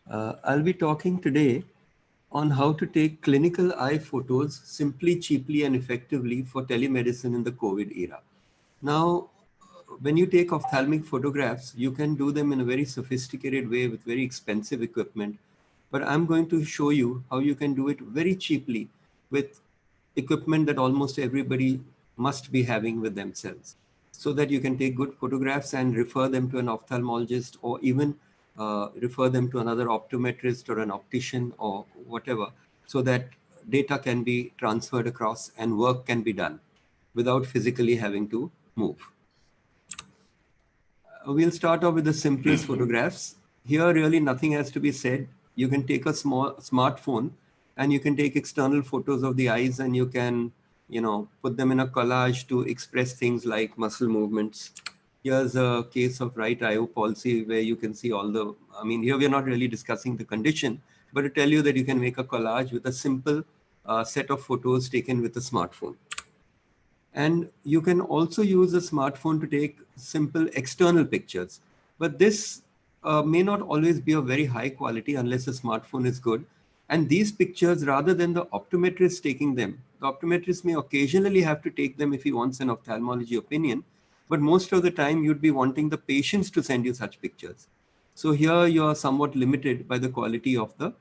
I'll be talking today on how to take clinical eye photos simply, cheaply, and effectively for telemedicine in the COVID era. Now, when you take ophthalmic photographs, you can do them in a very sophisticated way with very expensive equipment. But I'm going to show you how you can do it very cheaply with equipment that almost everybody must be having with themselves, so that you can take good photographs and refer them to an ophthalmologist, or even refer them to another optometrist or an optician or whatever, so that data can be transferred across and work can be done without physically having to move. We'll start off with the simplest photographs. Here really nothing has to be said. You can take a small smartphone and you can take external photos of the eyes, and you can, put them in a collage to express things like muscle movements. Here's a case of right eye palsy where you can see all the, here we're not really discussing the condition, but to tell you that you can make a collage with a simple set of photos taken with a smartphone. And you can also use a smartphone to take simple external pictures. But this may not always be of very high quality unless the smartphone is good. And these pictures, rather than the optometrist taking them, the optometrist may occasionally have to take them if he wants an ophthalmology opinion. But most of the time, you'd be wanting the patients to send you such pictures. So here you are somewhat limited by the quality of the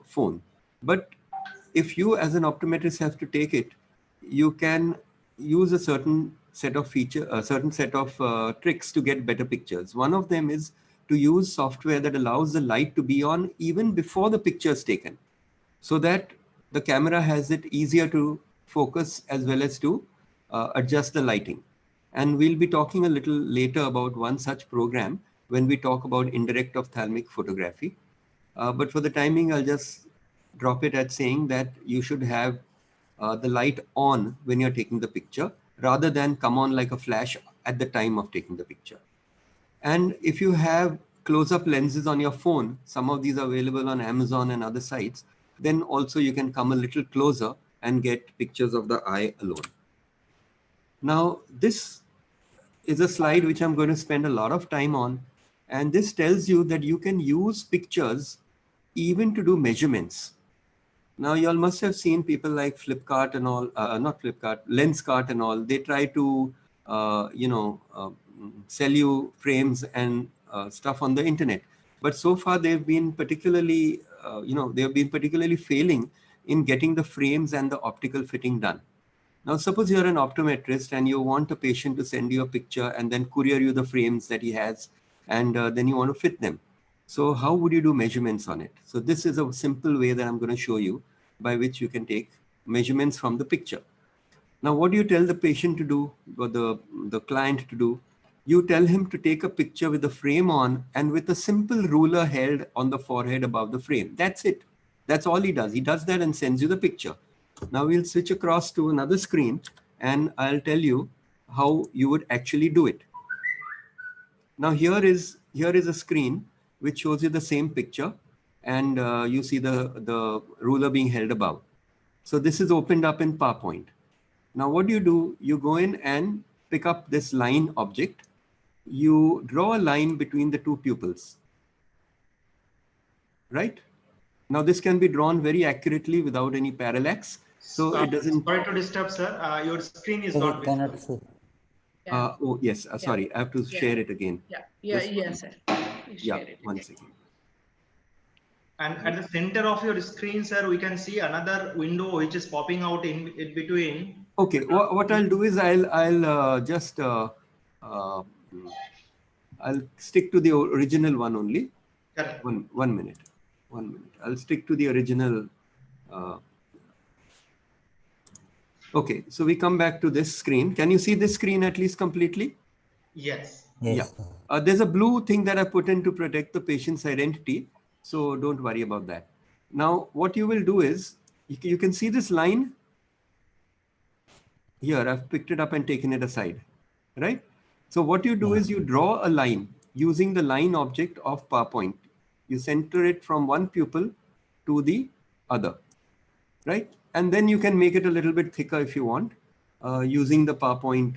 phone. But if you as an optometrist have to take it, you can use a certain set of tricks to get better pictures. One of them is to use software that allows the light to be on even before the picture is taken, so that the camera has it easier to focus as well as to adjust the lighting. And we'll be talking a little later about one such program when we talk about indirect ophthalmic photography. But for the timing, I'll just drop it at saying that you should have the light on when you're taking the picture, rather than come on like a flash at the time of taking the picture. And if you have close-up lenses on your phone, some of these are available on Amazon and other sites, then also you can come a little closer and get pictures of the eye alone. Now, this is a slide which I'm going to spend a lot of time on. And this tells you that you can use pictures even to do measurements. Now, you all must have seen people like Flipkart and all, not Flipkart, Lenskart and all. They try to, sell you frames and stuff on the internet. But so far, they've been particularly, failing in getting the frames and the optical fitting done. Now, suppose you're an optometrist and you want a patient to send you a picture and then courier you the frames that he has, and then you want to fit them. So how would you do measurements on it? So this is a simple way that I'm going to show you by which you can take measurements from the picture. Now, what do you tell the patient to do, or the client to do? You tell him to take a picture with the frame on and with a simple ruler held on the forehead above the frame. That's it. That's all he does. He does that and sends you the picture. Now we'll switch across to another screen and I'll tell you how you would actually do it. Now here is a screen which shows you the same picture, and you see the ruler being held above. So this is opened up in PowerPoint. Now what do? You go in and pick up this line object. You draw a line between the two pupils, right? Now this can be drawn very accurately without any parallax. So it doesn't. Sorry to disturb, sir. Your screen is not visible. Oh yes, sorry, I have to share it again. Yes, sir. One second. And at the center of your screen, sir, we can see another window which is popping out in between. Okay, what I'll do is I'll just I'll stick to the original one only. Correct. One minute. I'll stick to the original. Okay, so we come back to this screen. Can you see this screen at least completely? Yes. Yeah. There's a blue thing that I put in to protect the patient's identity, so don't worry about that. Now, what you will do is, you can see this line. Here, I've picked it up and taken it aside, right? So what you do is you draw a line using the line object of PowerPoint. You center it from one pupil to the other, right? And then you can make it a little bit thicker if you want, using the PowerPoint,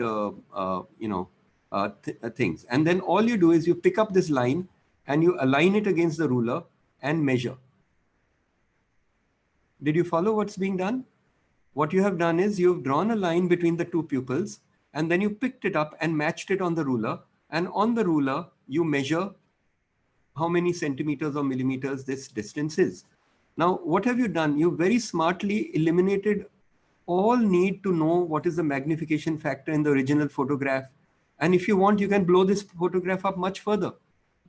things. And then all you do is you pick up this line and you align it against the ruler, and measure. Did you follow what's being done? What you have done is you've drawn a line between the two pupils, and then you picked it up and matched it on the ruler. And on the ruler, you measure how many centimeters or millimeters this distance is. Now, what have you done? You very smartly eliminated all need to know what is the magnification factor in the original photograph. And if you want, you can blow this photograph up much further,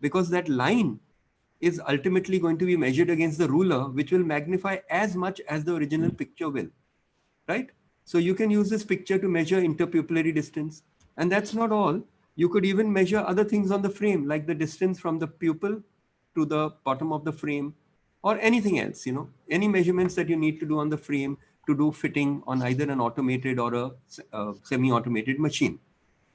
because that line is ultimately going to be measured against the ruler, which will magnify as much as the original picture will, right? So you can use this picture to measure interpupillary distance. And that's not all. You could even measure other things on the frame, like the distance from the pupil to the bottom of the frame, or anything else, any measurements that you need to do on the frame to do fitting on either an automated or a semi-automated machine.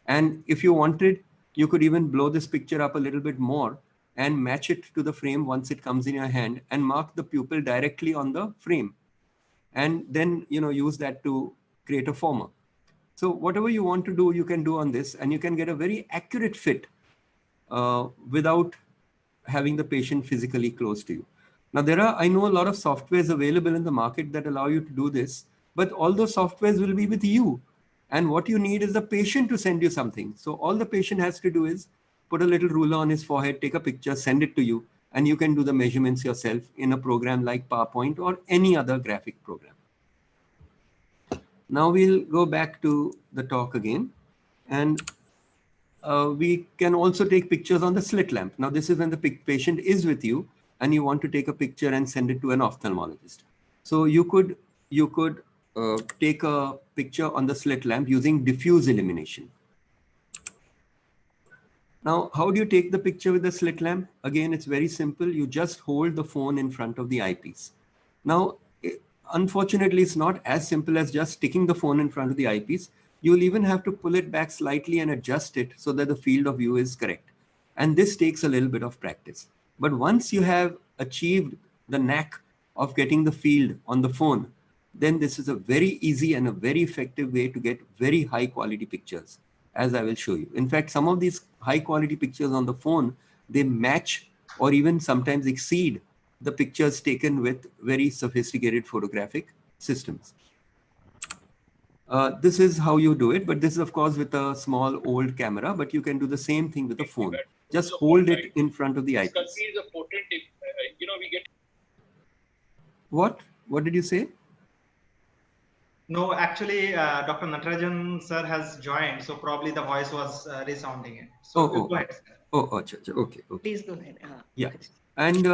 And if you wanted, you could even blow this picture up a little bit more and match it to the frame once it comes in your hand, and mark the pupil directly on the frame. And then, use that to create a former. So whatever you want to do, you can do on this, and you can get a very accurate fit without having the patient physically close to you. Now, I know a lot of softwares available in the market that allow you to do this, but all those softwares will be with you. And what you need is the patient to send you something. So all the patient has to do is put a little ruler on his forehead, take a picture, send it to you, and you can do the measurements yourself in a program like PowerPoint or any other graphic program. Now we'll go back to the talk again, and we can also take pictures on the slit lamp. Now this is when the patient is with you and you want to take a picture and send it to an ophthalmologist. So you could take a picture on the slit lamp using diffuse illumination. Now, how do you take the picture with the slit lamp? Again, it's very simple. You just hold the phone in front of the eyepiece. Now, unfortunately, it's not as simple as just sticking the phone in front of the eyepiece. You'll even have to pull it back slightly and adjust it so that the field of view is correct. And this takes a little bit of practice. But once you have achieved the knack of getting the field on the phone, then this is a very easy and a very effective way to get very high quality pictures, as I will show you. In fact, some of these high quality pictures on the phone, they match or even sometimes exceed the pictures taken with very sophisticated photographic systems. This is how you do it, but this is of course with a small old camera, but you can do the same thing with a phone. Just hold it in front of the eyepiece. What did you say? No, actually, Dr. Natarajan sir has joined, so probably the voice was resounding it. So go ahead, sir. Okay. Please go ahead. Yeah, and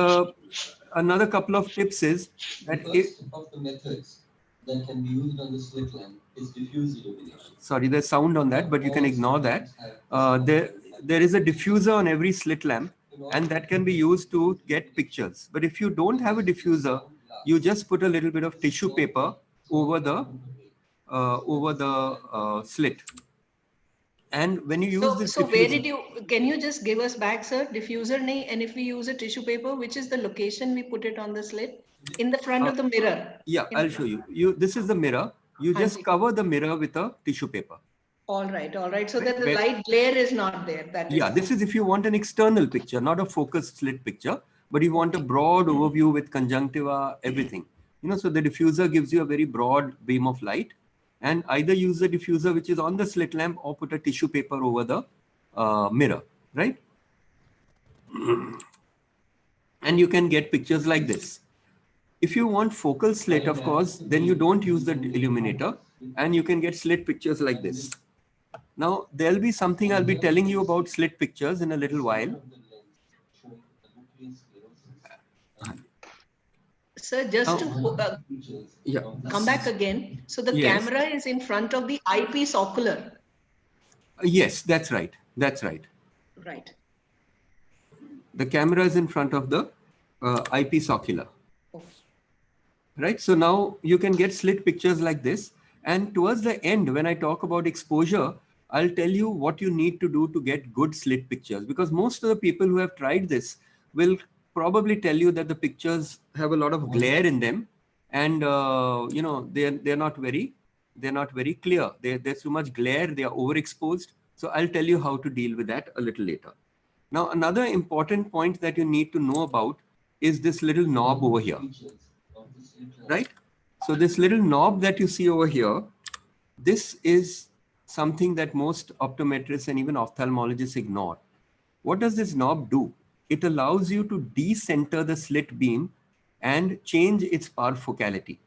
another couple of tips is that of the methods that can be used on the slit lamp is diffuse illumination. Sorry, there's sound on that, but you can ignore that. There is a diffuser on every slit lamp, and that can be used to get pictures. But if you don't have a diffuser, you just put a little bit of tissue paper over the slit. And when you use this diffuser, can you just give us back, sir, diffuser nahi, and if we use a tissue paper, which is the location we put it on the slit? In the front of the mirror. Yeah, I'll show you. This is the mirror. You just cover the mirror with a tissue paper. All right. So that the light glare is not there. This is if you want an external picture, not a focused slit picture, but you want a broad overview with conjunctiva, everything. So the diffuser gives you a very broad beam of light, and either use the diffuser which is on the slit lamp or put a tissue paper over the mirror, right? And you can get pictures like this. If you want focal slit, of course, then you don't use the illuminator, and you can get slit pictures like this. Now, there'll be something I'll be telling you about slit pictures in a little while. Sir, just to come back again. So the camera is in front of the eyepiece ocular. Yes, that's right. Right. The camera is in front of the eyepiece ocular. Right. So now you can get slit pictures like this. And towards the end, when I talk about exposure, I'll tell you what you need to do to get good slit pictures, because most of the people who have tried this will probably tell you that the pictures have a lot of glare in them, and they're not very clear. There's too much glare. They are overexposed. So I'll tell you how to deal with that a little later. Now, another important point that you need to know about is this little knob over here, Features of the slit lamp. right? So this little knob that you see over here, this is something that most optometrists and even ophthalmologists ignore. What does this knob do? It allows you to decenter the slit beam and change its parfocality.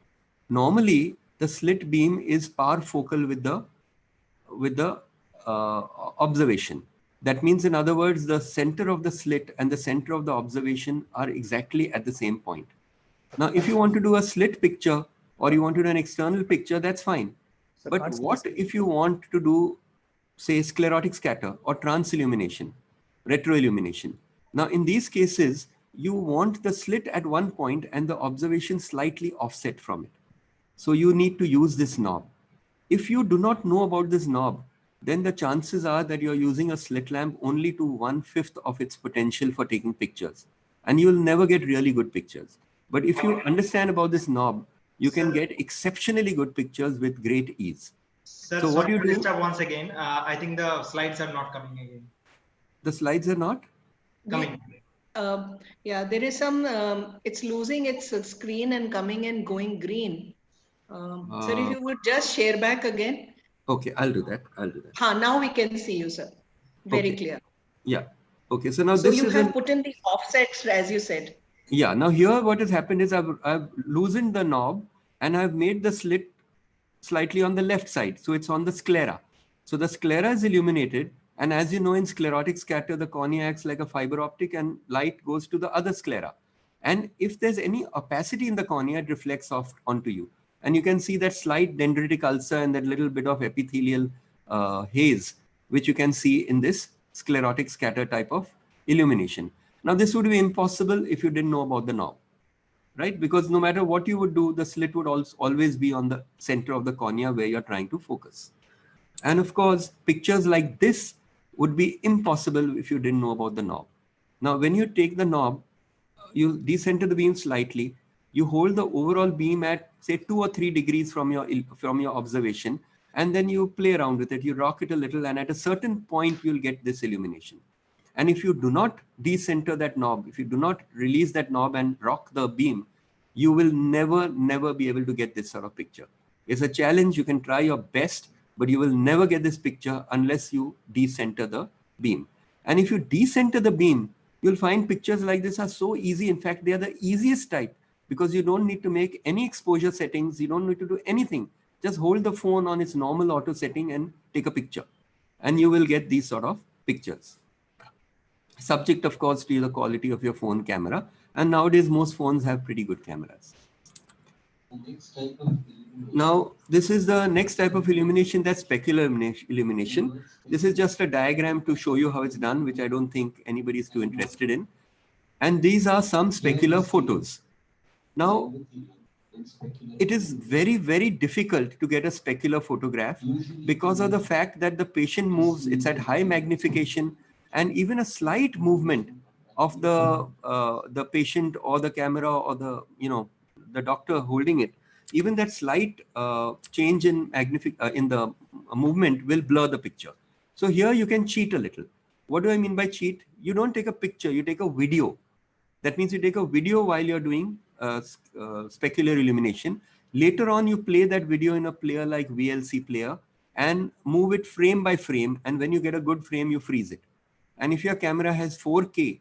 Normally, the slit beam is parfocal with the observation. That means, in other words, the center of the slit and the center of the observation are exactly at the same point. Now, if you want to do a slit picture or you want to do an external picture, that's fine. So But what if you want to do, say, sclerotic scatter or transillumination, retroillumination? Now, in these cases, you want the slit at one point and the observation slightly offset from it. So you need to use this knob. If you do not know about this knob, then the chances are that you're using a slit lamp only to 1/5 of its potential for taking pictures. And you'll never get really good pictures. But if you understand about this knob, you can get exceptionally good pictures with great ease. Sir, So what sorry you to do- disturb once again. I think the slides are not coming again. The slides are not? Coming. Yeah, there is some, it's losing its screen and coming and going green. Sir, if you would just share back again. Okay, I'll do that. I'll do that. Now we can see you, sir. Very Okay. clear. Yeah. Okay, so now So this you is have an, put in the offsets, as you said. yeah, now here what has happened is I've loosened the knob and I've made the slit slightly on the left side. So it's on the sclera. So the sclera is illuminated. And as you know, in sclerotic scatter, the cornea acts like a fiber optic and light goes to the other sclera. And if there's any opacity in the cornea, it reflects off onto you. And you can see that slight dendritic ulcer and that little bit of epithelial haze, which you can see in this sclerotic scatter type of illumination. Now, this would be impossible if you didn't know about the knob, right? Because no matter what you would do, the slit would also always be on the center of the cornea where you're trying to focus. And of course, pictures like this would be impossible if you didn't know about the knob. Now, when you take the knob, you decenter the beam slightly, you hold the overall beam at say 2 or 3 degrees from your observation, and then you play around with it, you rock it a little, and at a certain point, you'll get this illumination. And if you do not decenter that knob, if you do not release that knob and rock the beam, you will never be able to get this sort of picture. It's a challenge. You can try your best, but you will never get this picture unless you decenter the beam. And if you decenter the beam, you'll find pictures like this are so easy. In fact, they are the easiest type because you don't need to make any exposure settings. You don't need to do anything. Just hold the phone on its normal auto setting and take a picture. And you will get these sort of pictures. Subject, of course, to the quality of your phone camera. And nowadays, most phones have pretty good cameras. The next type of illumination. Now, this is the next type of illumination, that's specular illumination. This is just a diagram to show you how it's done, which I don't think anybody is too interested in. And these are some specular photos. Now, it is very difficult to get a specular photograph because of the fact that the patient moves, it's at high magnification, and even a slight movement of the patient or the camera or the doctor holding it, even that slight change in the movement will blur the picture. So here you can cheat a little. What do I mean by cheat? You don't take a picture, you take a video. That means you take a video while you're doing specular illumination. Later on, you play that video in a player like VLC player and move it frame by frame. And when you get a good frame, you freeze it. And if your camera has 4K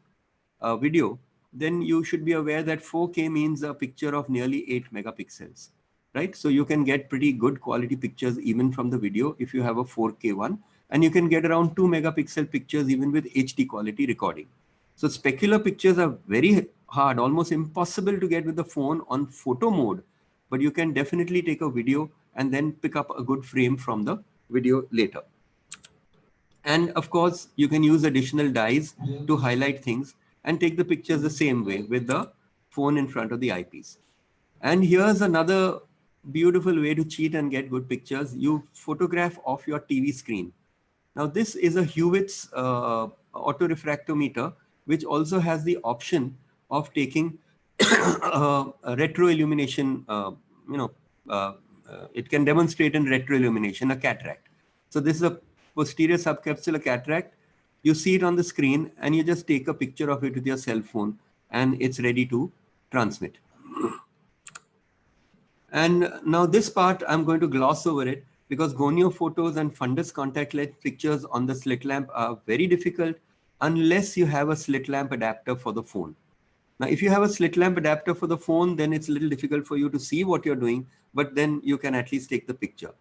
video, then you should be aware that 4K means a picture of nearly 8 megapixels, right? So you can get pretty good quality pictures even from the video if you have a 4K one, and you can get around 2 megapixel pictures even with HD quality recording. So specular pictures are very hard, almost impossible to get with the phone on photo mode, but you can definitely take a video and then pick up a good frame from the video later. And of course, you can use additional dyes to highlight things and take the pictures the same way with the phone in front of the eyepiece. And here's another beautiful way to cheat and get good pictures. You photograph off your TV screen. Now, this is a Hewitt's autorefractometer, which also has the option of taking retro illumination. It can demonstrate in retro illumination a cataract. So this is a posterior subcapsular cataract. You see it on the screen and you just take a picture of it with your cell phone. and it's ready to transmit. And now this part, I'm going to gloss over it because gonio-photos and fundus contact lens pictures on the slit lamp are very difficult unless you have a slit lamp adapter for the phone. Now, if you have a slit lamp adapter for the phone, then it's a little difficult for you to see what you're doing, but then you can at least take the picture.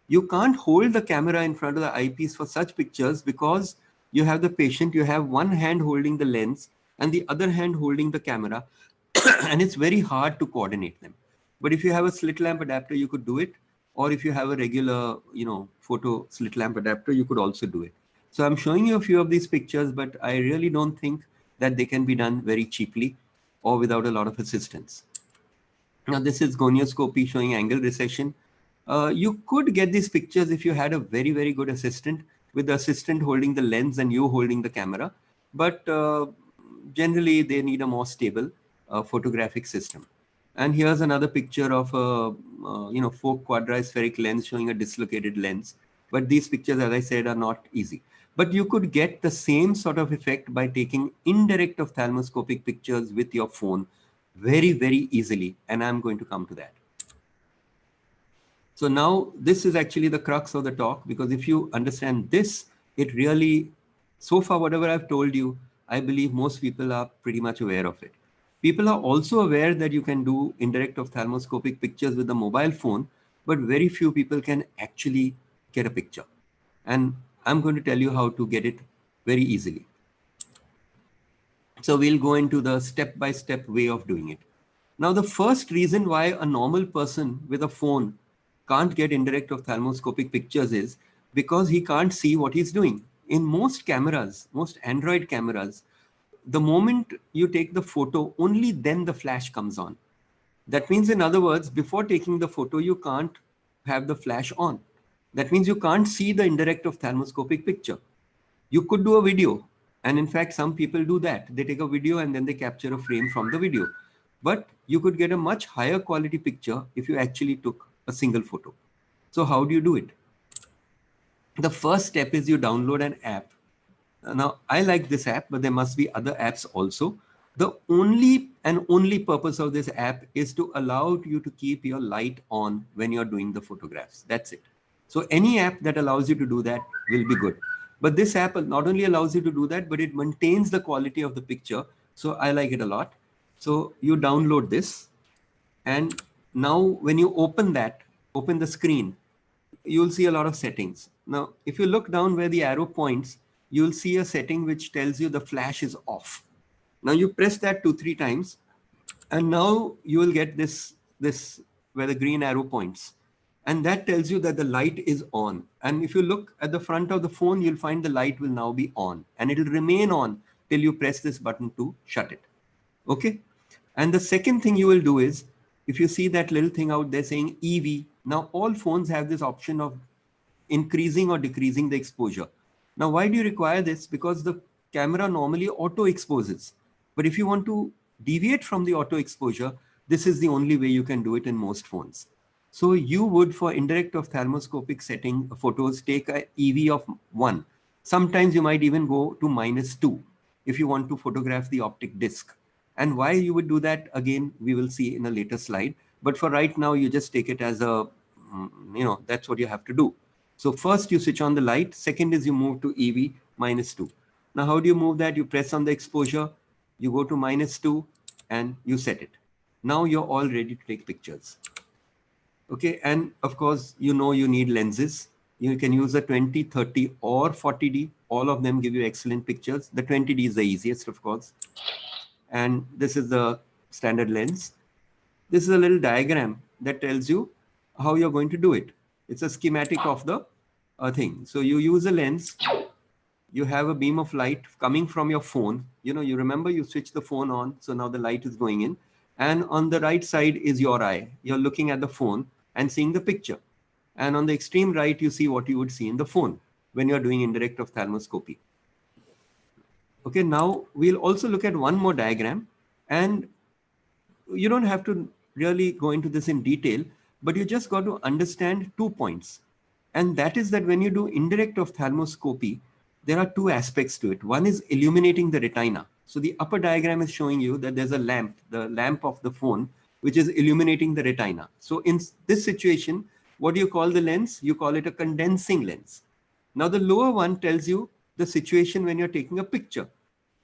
You can't hold the camera in front of the eyepiece for such pictures because you have the patient, you have one hand holding the lens and the other hand holding the camera, and it's very hard to coordinate them. But if you have a slit lamp adapter, you could do it. Or if you have a regular, photo slit lamp adapter, you could also do it. So I'm showing you a few of these pictures, but I really don't think that they can be done very cheaply or without a lot of assistance. Now this is gonioscopy showing angle recession. You could get these pictures if you had a very, very good assistant, with the assistant holding the lens and you holding the camera. But generally they need a more stable photographic system. And here's another picture of a fork quadrispheric lens showing a dislocated lens. But these pictures, as I said, are not easy. But you could get the same sort of effect by taking indirect ophthalmoscopic pictures with your phone very, very easily. And I'm going to come to that. So now this is actually the crux of the talk, because if you understand this, it really, so far, whatever I've told you, I believe most people are pretty much aware of it. People are also aware that you can do indirect ophthalmoscopic pictures with the mobile phone, but very few people can actually get a picture. And I'm going to tell you how to get it very easily. So we'll go into the step-by-step way of doing it. Now, the first reason why a normal person with a phone can't get indirect ophthalmoscopic pictures is because he can't see what he's doing. In most cameras, most Android cameras, the moment you take the photo, only then the flash comes on. That means, in other words, before taking the photo, you can't have the flash on. That means you can't see the indirect ophthalmoscopic picture. You could do a video. And in fact, some people do that. They take a video and then they capture a frame from the video. But you could get a much higher quality picture if you actually took a single photo. So how do you do it? The first step is you download an app. Now, I like this app, but there must be other apps also. The only purpose of this app is to allow you to keep your light on when you're doing the photographs. That's it. So any app that allows you to do that will be good. But this app not only allows you to do that, but it maintains the quality of the picture. So I like it a lot. So you download this. And now when you open the screen, you'll see a lot of settings. Now, if you look down where the arrow points, you'll see a setting which tells you the flash is off. Now you press that 2-3 times, and now you will get this where the green arrow points. And that tells you that the light is on. And if you look at the front of the phone, you'll find the light will now be on. And it'll remain on till you press this button to shut it. Okay? And the second thing you will do is, if you see that little thing out there saying EV, now all phones have this option of increasing or decreasing the exposure. Now, why do you require this? Because the camera normally auto exposes. But if you want to deviate from the auto exposure, this is the only way you can do it in most phones. So you would, for indirect ophthalmoscopic setting photos, take a EV of 1. Sometimes you might even go to -2 if you want to photograph the optic disc. And why you would do that, again, we will see in a later slide. But for right now, you just take it as a, that's what you have to do. So first you switch on the light. Second is you move to EV -2. Now, how do you move that? You press on the exposure, you go to -2 and you set it. Now you're all ready to take pictures. Okay, and of course, you need lenses. You can use a 20, 30 or 40D. All of them give you excellent pictures. The 20D is the easiest, of course. And this is the standard lens. This is a little diagram that tells you how you're going to do it. It's a schematic of the thing. So you use a lens. You have a beam of light coming from your phone. You remember you switch the phone on. So now the light is going in. And on the right side is your eye. You're looking at the phone and seeing the picture. And on the extreme right, you see what you would see in the phone when you're doing indirect ophthalmoscopy. Okay, now we'll also look at one more diagram. And you don't have to really go into this in detail, but you just got to understand 2 points. And that is that when you do indirect ophthalmoscopy, there are 2 aspects to it. One is illuminating the retina. So the upper diagram is showing you that there's a lamp, the lamp of the phone, which is illuminating the retina. So in this situation, what do you call the lens? You call it a condensing lens. Now the lower one tells you the situation when you're taking a picture.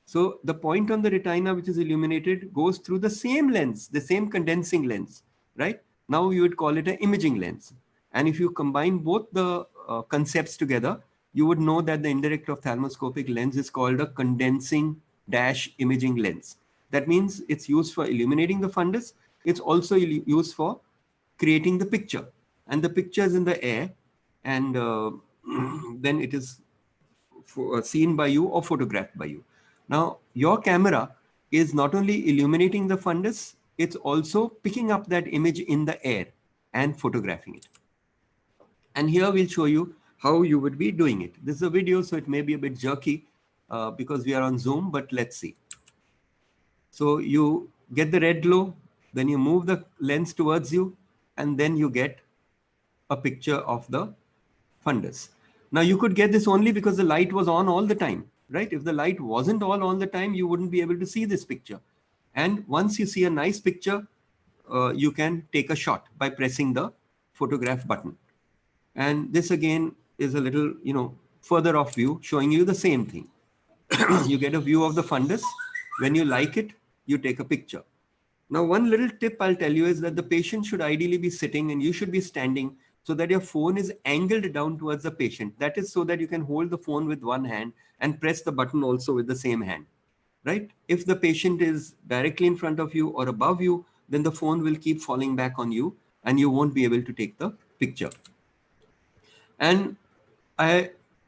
So the point on the retina which is illuminated goes through the same lens, the same condensing lens, right? Now you would call it an imaging lens. And if you combine both the concepts together, you would know that the indirect ophthalmoscopic lens is called a condensing dash imaging lens. That means it's used for illuminating the fundus. It's also used for creating the picture. And the picture is in the air, and then it is seen by you or photographed by you. Now, your camera is not only illuminating the fundus, it's also picking up that image in the air and photographing it. And here we'll show you how you would be doing it. This is a video, so it may be a bit jerky because we are on Zoom, but let's see. So you get the red glow, then you move the lens towards you, and then you get a picture of the fundus. Now you could get this only because the light was on all the time, right? If the light wasn't on all the time, you wouldn't be able to see this picture. And once you see a nice picture, you can take a shot by pressing the photograph button. And this again is a little, further off view showing you the same thing. You get a view of the fundus. When you like it, you take a picture. Now, one little tip I'll tell you is that the patient should ideally be sitting and you should be standing so that your phone is angled down towards the patient. That is so that you can hold the phone with one hand and press the button also with the same hand, right? If the patient is directly in front of you or above you, then the phone will keep falling back on you and you won't be able to take the picture. And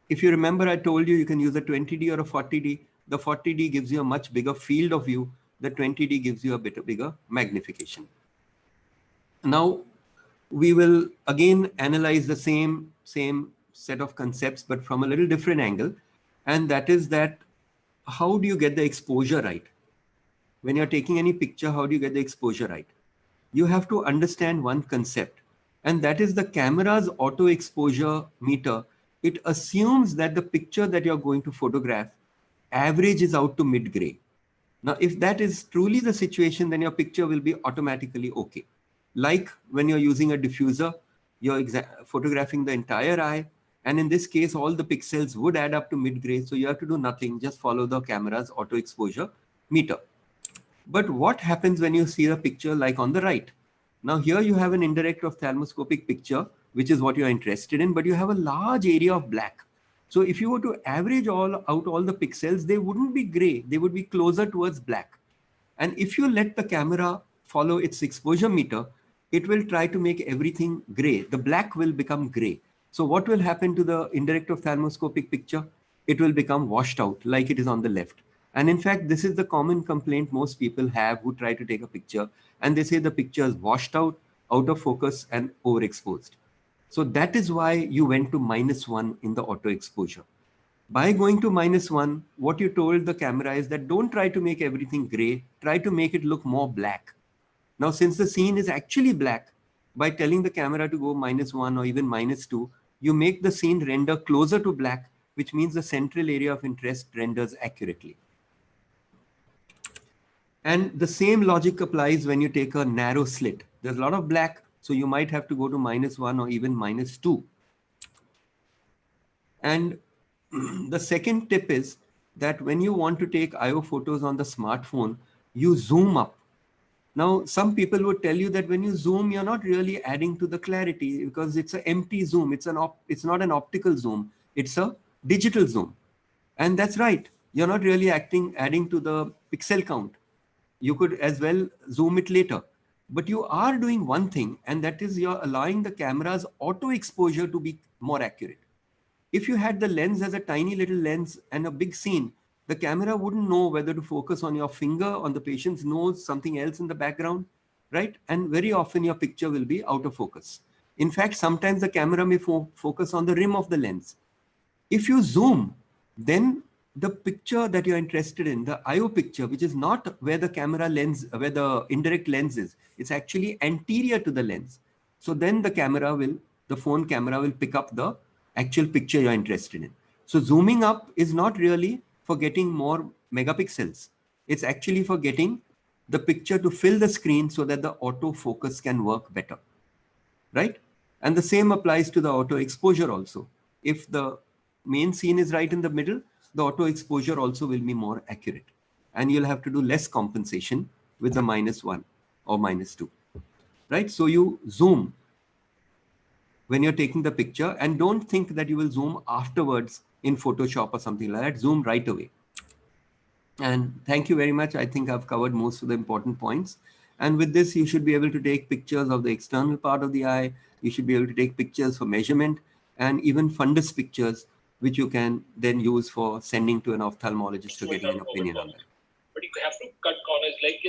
if you remember, I told you you can use a 20D or a 40D. The 40D gives you a much bigger field of view. The 20D gives you a bit bigger magnification. Now, we will again analyze the same set of concepts, but from a little different angle. And that is that how do you get the exposure right? When you're taking any picture, how do you get the exposure right? You have to understand one concept, and that is the camera's auto exposure meter. It assumes that the picture that you're going to photograph averages out to mid-gray. Now, if that is truly the situation, then your picture will be automatically okay. Like when you're using a diffuser, you're photographing the entire eye. And in this case, all the pixels would add up to mid-gray. So you have to do nothing, just follow the camera's auto exposure meter. But what happens when you see a picture like on the right? Now here you have an indirect ophthalmoscopic picture, which is what you're interested in, but you have a large area of black. So if you were to average out all the pixels, they wouldn't be gray. They would be closer towards black. And if you let the camera follow its exposure meter, it will try to make everything gray. The black will become gray. So what will happen to the indirect ophthalmoscopic picture? It will become washed out like it is on the left. And in fact, this is the common complaint most people have who try to take a picture, and they say the picture is washed out of focus and overexposed. So that is why you went to -1 in the auto exposure. By going to -1, what you told the camera is that don't try to make everything gray, try to make it look more black. Now, since the scene is actually black, by telling the camera to go -1 or even -2, you make the scene render closer to black, which means the central area of interest renders accurately. And the same logic applies when you take a narrow slit. There's a lot of black, so you might have to go to -1 or even -2. And the second tip is that when you want to take IO photos on the smartphone, you zoom up. Now, some people would tell you that when you zoom, you're not really adding to the clarity because it's an empty zoom. It's not an optical zoom. It's a digital zoom. And that's right. You're not really adding to the pixel count. You could as well zoom it later. But you are doing one thing, and that is you're allowing the camera's auto exposure to be more accurate. If you had the lens as a tiny little lens and a big scene, the camera wouldn't know whether to focus on your finger, on the patient's nose, something else in the background, right? And very often your picture will be out of focus. In fact, sometimes the camera may focus on the rim of the lens. If you zoom, then the picture that you're interested in, the IO picture, which is not where the camera lens, where the indirect lens is, it's actually anterior to the lens. So then the phone camera will pick up the actual picture you're interested in. So zooming up is not really for getting more megapixels. It's actually for getting the picture to fill the screen so that the autofocus can work better, right? And the same applies to the auto exposure also. If the main scene is right in the middle, the auto exposure also will be more accurate. And you'll have to do less compensation with the -1 or -2, right? So you zoom when you're taking the picture, and don't think that you will zoom afterwards in Photoshop or something like that. Zoom right away. And thank you very much. I think I've covered most of the important points. And with this, you should be able to take pictures of the external part of the eye. You should be able to take pictures for measurement and even fundus pictures, which you can then use for sending to an ophthalmologist to getting an opinion on that. But you have to cut corners like